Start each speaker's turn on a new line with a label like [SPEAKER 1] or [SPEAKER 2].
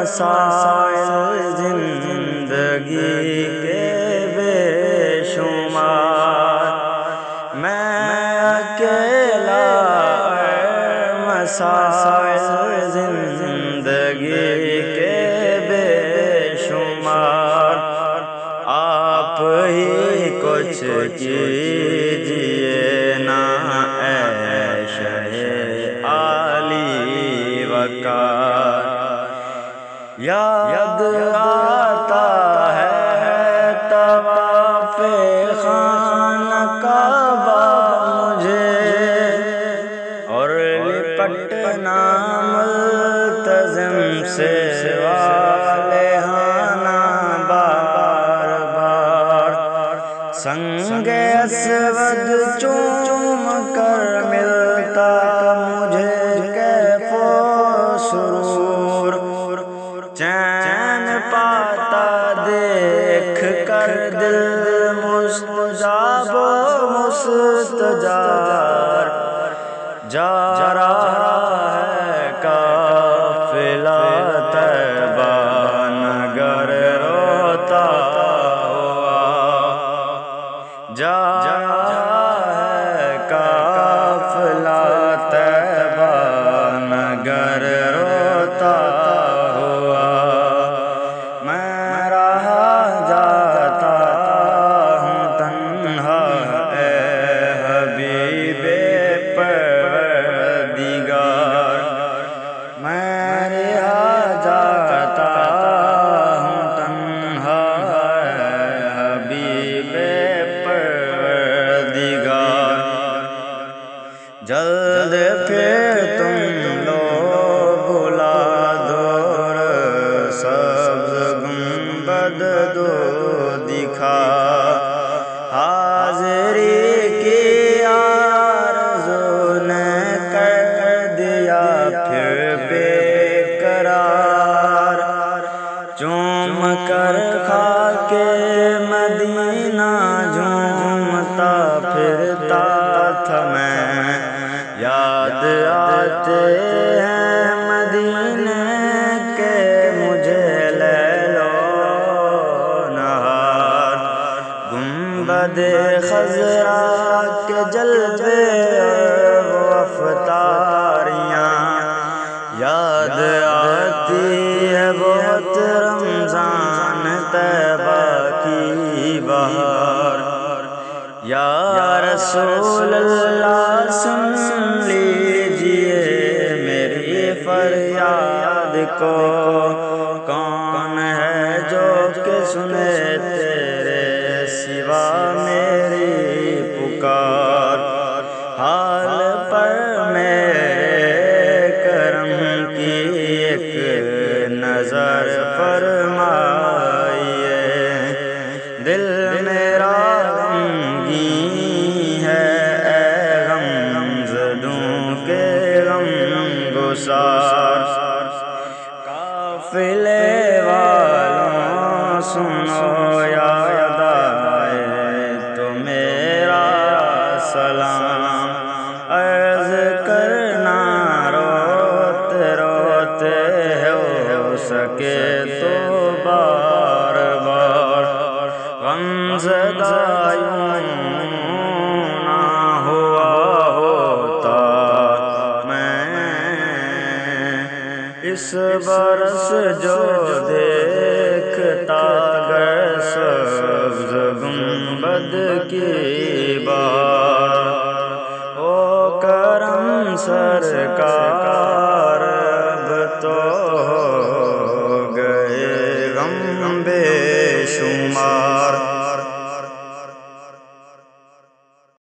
[SPEAKER 1] مسائل زندگی کے بے شمار، میں اکیلا مسائل زندگی کے بے شمار، آپ ہی کچھ کیجئے نا اے شہ عالی وقار۔ یاد آتا ہے طواف خانہ کعبہ مجھے، اور لپٹنا ملتزم سے والہانہ بار بار، سنگ اسود چوم کر ملتا مجھے کیف و سرور، چین پاتا دیکھ کر دل مستجاب و مستجار، جا رہا ہے قافلہ طیبہ نگر روتا ہوا، جا رہا ہے قافلہ طیبہ نگر روتا ہوا، میں رہا جاتا ہوں تنہا اے حبیب پروردگار، میں رہا جاتا ہوں تنہا اے حبیب پروردگار، جلد پھر تم لوگ بلا دور سبز گنبد دو دکھا، حاضری کی آرزو نے کر دیا پھر بے قرار، چوم کر خاک مدینہ جھومتا پھرتا تھا میں، یاد آتے ہیں مدینے کے مجھے لیل و نہار، گنبد خضرا کے جلوے و افطاریاں، یاد آتی ہے بہت رمضان طیبہ کی بہار، یا رسول اللہ سن لیجئے میری فریاد کو، کون ہے جو کہ سنے تیرے سوا میری پکار، حال پر میرے کرم کی ایک نظر فرمائیے، دل میرا غمگین ہے اے غمزدوں کے غمگسار، قافلے والوں سنو یاد آئے تو میرا سلام، عرض کرنا روتے روتے ہو سکے تو بار بار، غمزدہ یوں نہ ہوا ہوتا میں اس برس جو دیکھتا گر سبز گنبد کی